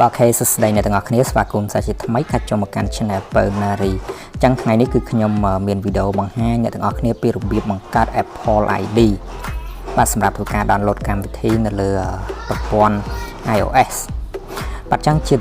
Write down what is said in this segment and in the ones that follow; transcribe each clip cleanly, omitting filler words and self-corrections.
Ok, so today này tụi ngọcគ្នាស្វាគមន៍សាជាថ្មីខាត់ចូលមកកាន់ channel Pernary ចឹងថ្ងៃនេះគឺខ្ញុំមានវីដេអូបង្ហាញអ្នកទាំងអស់គ្នាពីរបៀបបង្កើត Apple ID បាទសម្រាប់ធ្វើការ download កម្មវិធីនៅលើប្រព័ន្ធ iOS បាទចឹងជា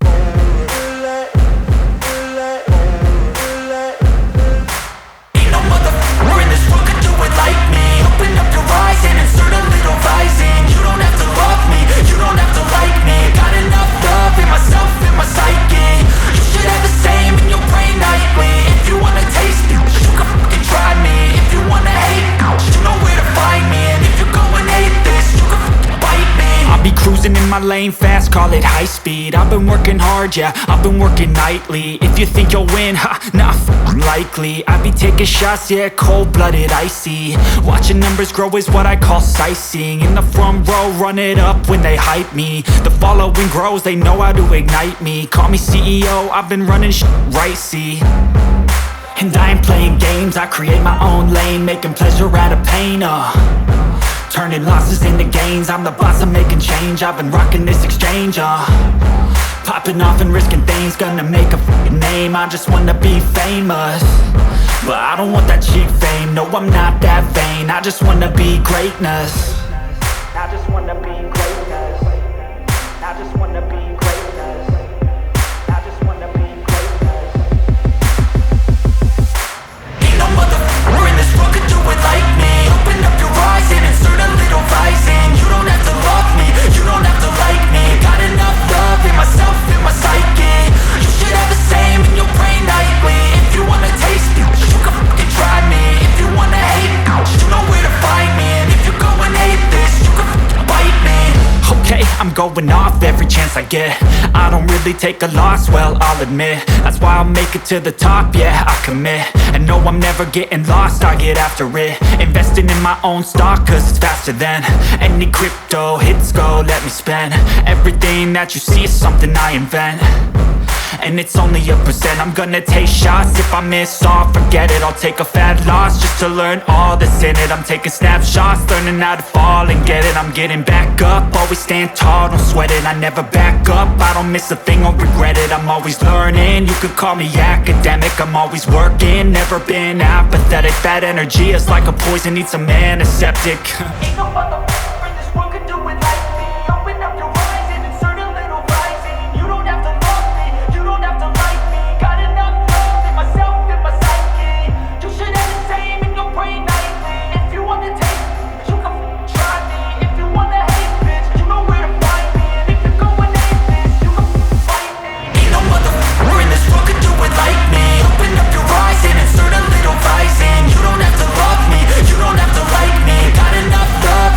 Cruising in my lane fast, call it high speed. I've been working hard, yeah, I've been working nightly. If you think you'll win, ha, not likely. I be taking shots, yeah, cold-blooded, icy. Watching numbers grow is what I call sightseeing. In the front row, run it up when they hype me. The following grows, they know how to ignite me. Call me CEO, I've been running right, see. And I ain't playing games, I create my own lane, making pleasure out of pain, turning losses into gains. I'm the boss, I'm making change. I've been rocking this exchange, popping off and risking things. Gonna make a f***ing name. I just wanna be famous, but I don't want that cheap fame. No, I'm not that vain. I just wanna be greatness. I just wanna be greatness. I just wanna be greatness. I just wanna be greatness. Ain't no motherfucker in this world could do it like me. Open up your eyes and insert a little rising. You don't have to love me, you don't have to like me. Got enough love in myself, in my psyche. You should have the same in your brain nightly. If you wanna taste me, you can fucking try me. If you wanna hate, you know where to find me. And if you go and hate this, you can fucking bite me. Okay, I'm going off every chance I get. I don't really take a loss, well, I'll admit. That's why I'll make it to the top, yeah, I commit. And no, I'm never getting lost, I get after it. Investing in my own stock, cause it's faster than any crypto hits go, let me spend. Everything that you see is something I invent, and it's only a percent. I'm gonna take shots, if I miss all, forget it. I'll take a fat loss just to learn all that's in it. I'm taking snapshots, learning how to fall and get it. I'm getting back up, always stand tall, don't sweat it. I never back up, I don't miss a thing or regret it. I'm always learning, you could call me academic. I'm always working, never been apathetic. That energy is like a poison, needs some antiseptic. Ain't no motherfucker in this world could do it like me. Open up your eyes and insert a little rising. You don't have to love me, you don't have to like me. Got enough love in myself, in my psyche. You should have the same in your brain nightly. If you wanna taste me, you can try me. If you wanna hate, bitch, you know where to find me. And if you go and hate this, you can fight me. Ain't no motherfucker in this world could do it like me. Open up your eyes and insert a little rising. You don't have to love me, you don't have to like me. Got enough love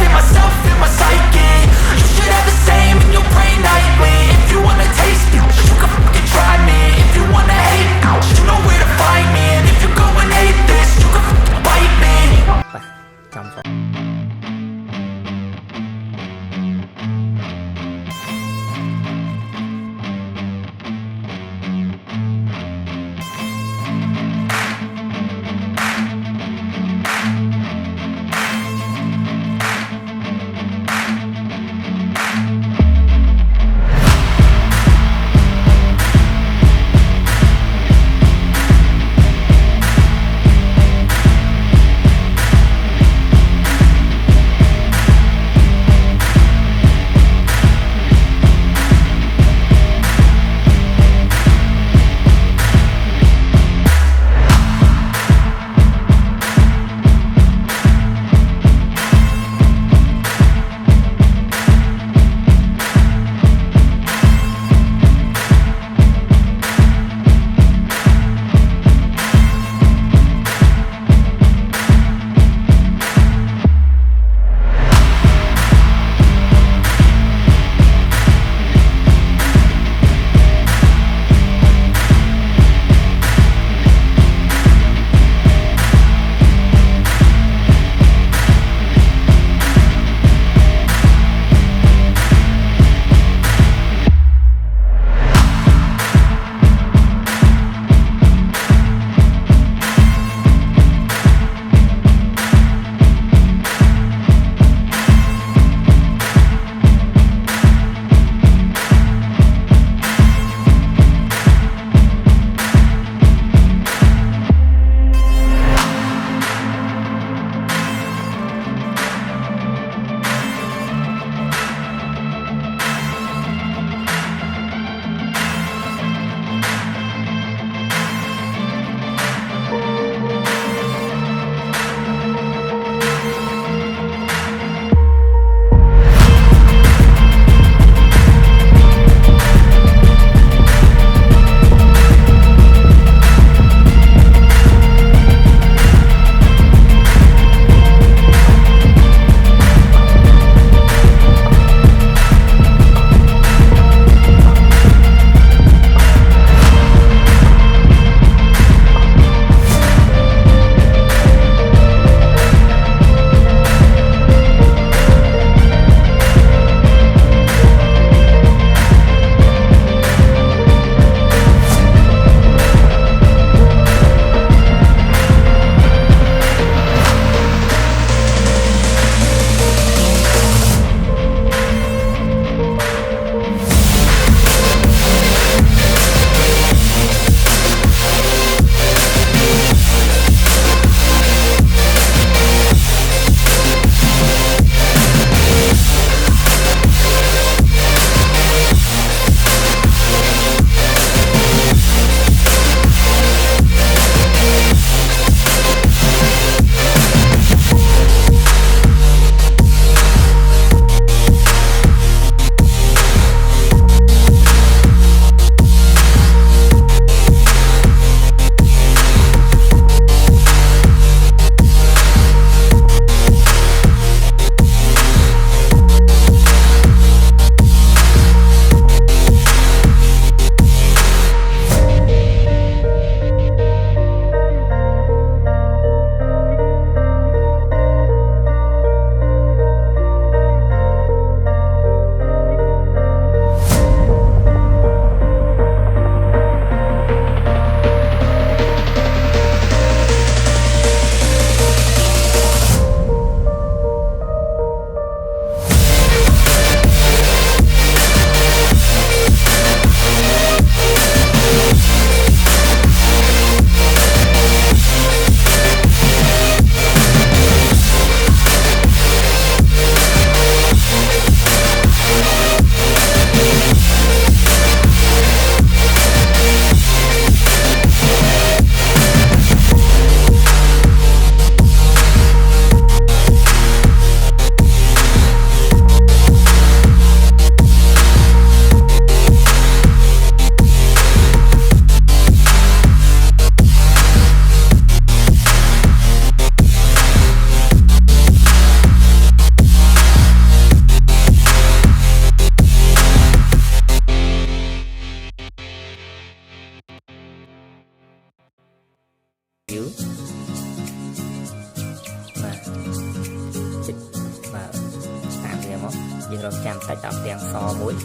ចាំតែដល់ទាំងសមួយ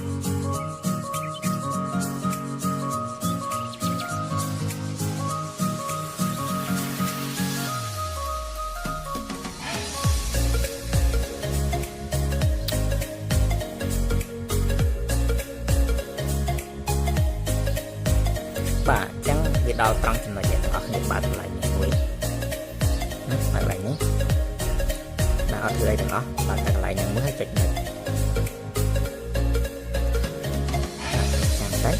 បាទអញ្ចឹងវាដល់ត្រង់ចំណុចទាំងអស់គ្នាបាទកន្លែងនេះមួយណាកន្លែងនេះណាអត់ធ្វើអីទាំងអស់បាទតែកន្លែងហ្នឹងមួយឲ្យចុចនេះចាំតែ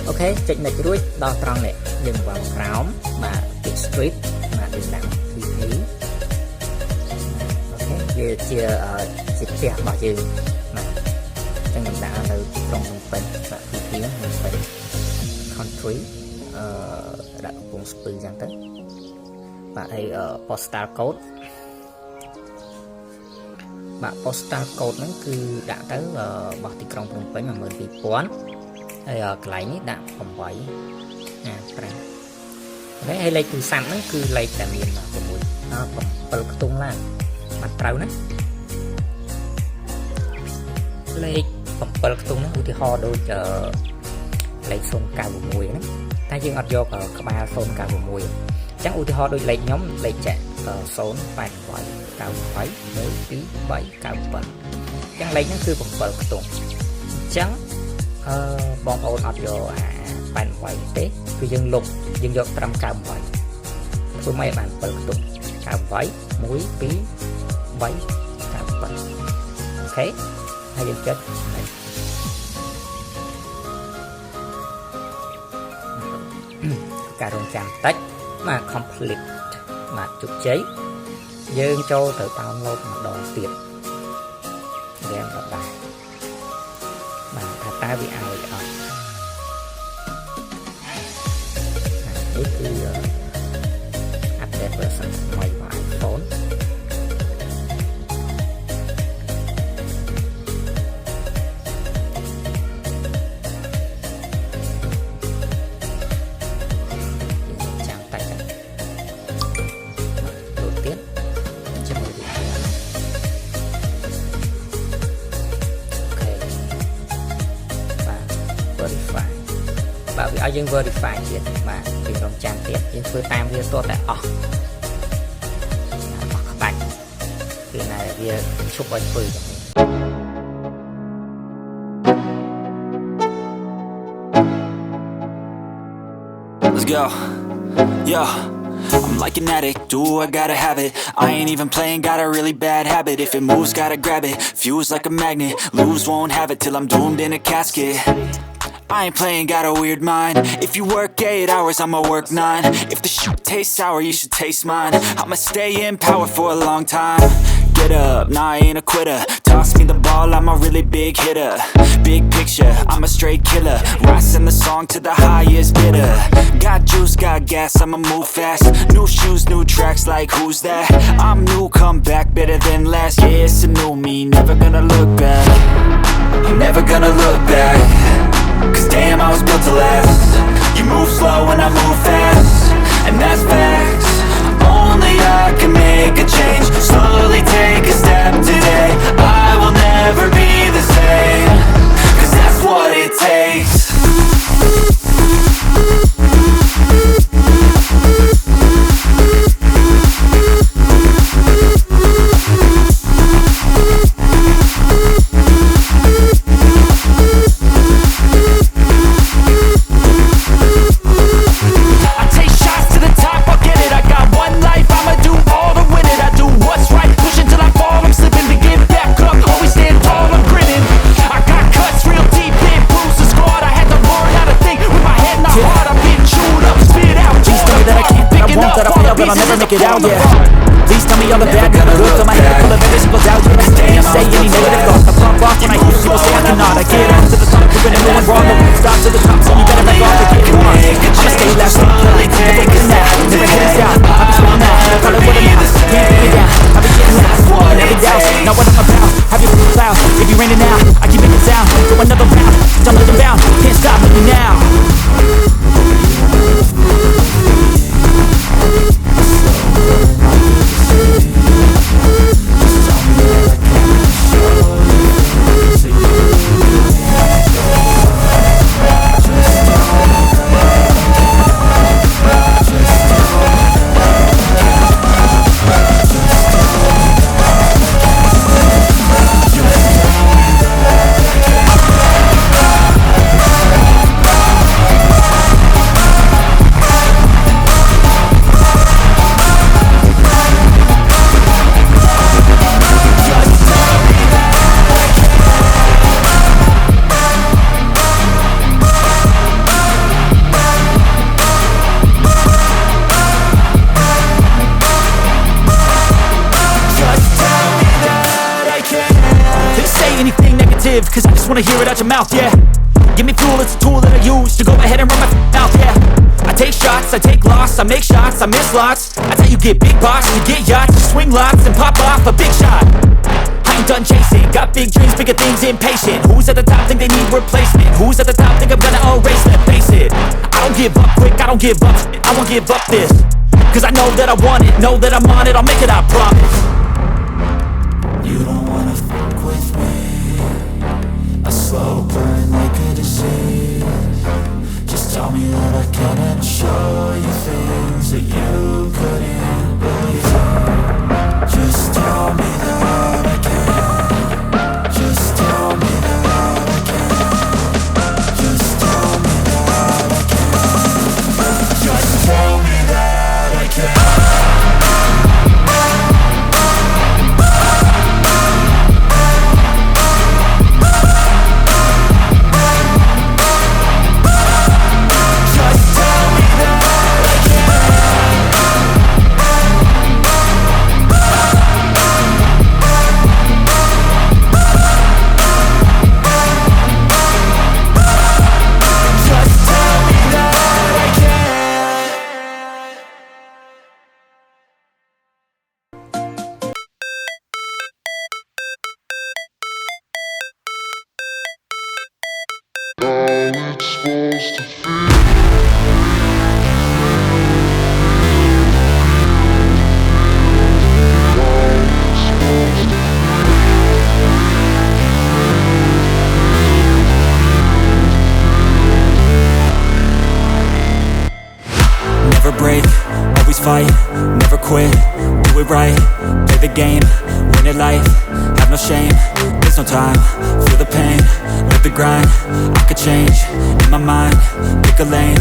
អូខេចុចនេះរួចដល់ត្រង់នេះយើងវ៉ាក្រោមបាទពី street បាទយើងដាក់ TP អូខេវាជាផ្ទះរបស់យើងបាទអញ្ចឹងយើងដាក់នៅក្នុងភ្នំពេញបាទ TP ភ្នំពេញcountry ដាក់កំពង់ស្ពឺចឹងទៅបាទហើយ postal code បាទ postal code ហ្នឹងគឺដាក់ទៅរបស់ទីក្រុងភ្នំពេញ 12000 ហើយកន្លែងនេះដាក់8 5ហើយលេខទូរស័ព្ទហ្នឹងគឺលេខដែលមាន7ខ្ទង់ឡើងបាទត្រូវណាលេខ7ខ្ទង់ហ្នឹងឧទាហរណ៍ដូចលេខ096ហ្នឹងតែយើងអត់យកក្បាល096អញ្ចឹងឧទាហរណ៍ដូចលេខខ្ញុំលេខចាក់088 98 123 97អញ្ចឹងលេខហ្នឹងគឺ7ខ្ទង់អញ្ចឹងបងប្អូនអត់យក88ទេគឺយើងលុបយើងយកត្រឹម98ធ្វើម៉េចបាន7ខ្ទង់98 1 2 3 97អូខេហើយយើងចុចការរងចាំតិចបាទ complete បាទជោគជ័យយើងចូលទៅ download ម្ដងទៀតយ៉ាងដដែលបាទថាតើវាអាចអត់នេះគឺ update version ថ្មីរបស់ iPhoneបាទវាឲ្យយើង verify ទៀតបាទពីរងចាំទៀតយើងធ្វើតាមវាទាល់តែអស់ក្បាច់គឺណាវាឈប់ឲ្យធ្វើ Let's go. Yeah. I'm like an addict, do I gotta have it. I ain't even playing, got a really bad habit. If it moves, gotta grab it. Fuse like a magnet, lose, won't have it till I'm doomed in a casket. I ain't playing, got a weird mind. If you work 8 hours, I'ma work 9. If the shit tastes sour, you should taste mine. I'ma stay in power for a long time. Get up, nah, I ain't a quitter. Toss me the ball, I'm a really big hitter. Big picture, I'm a straight killer. Rising the song to the highest bidder. Got juice, got gas, I'ma move fast. New shoes, new tracks, like who's that? I'm new, come back, better than last. Yeah, it's a new me, never gonna look back. I'm never gonna look back. Cause damn, I was built to last. You move slow and I move fast, and that's facts. Only I can make a change. Slowly take a step today. I will never be the same. Cause that's what it takes. But I'll never make it out, yeah. Please tell me all the bad, good, fill my head full of every single doubt. You can't say any negative thoughts. I pump off when I hear people say I cannot. I get up to the top, proving everyone wrong. The road stops to the top, so you better back off or get on. I'ma stay loud, stay killing, never getting out, never getting down. I'll be strong now, call it what I'm now. Can't put me down, I'll be getting loud, and every doubt. Not what I'm about, have you feel cloud. If you raining now, I keep making sound. Go another round, don't let them bound. Can't stop me now. just wanna hear it out your mouth, yeah. Give me fuel, it's a tool that I use to go ahead and run my mouth, yeah. I take shots, I take loss, I make shots, I miss lots. That's how you get big boss, you get yachts, you swing lots and pop off a big shot. I ain't done chasing, got big dreams, bigger things, impatient. Who's at the top think they need replacement? Who's at the top think I'm gonna erase them? Face it, I don't give up quick, I don't give up shit, I won't give up this. Cause I know that I want it, know that I'm on it, I'll make it, I promise. You don't wanna fuck with me. A slow burn like a disease. Just tell me that I can and I'll show you things that you couldn't believe. Just tell me that I can. Just tell me that I can. Just tell me that I can. Just tell me that I can. Never break, always fight, never quit, do it right, play the game, win it life, have no shame, there's no time, feel the pain, live the grind, I could change, in my mind, pick a lane,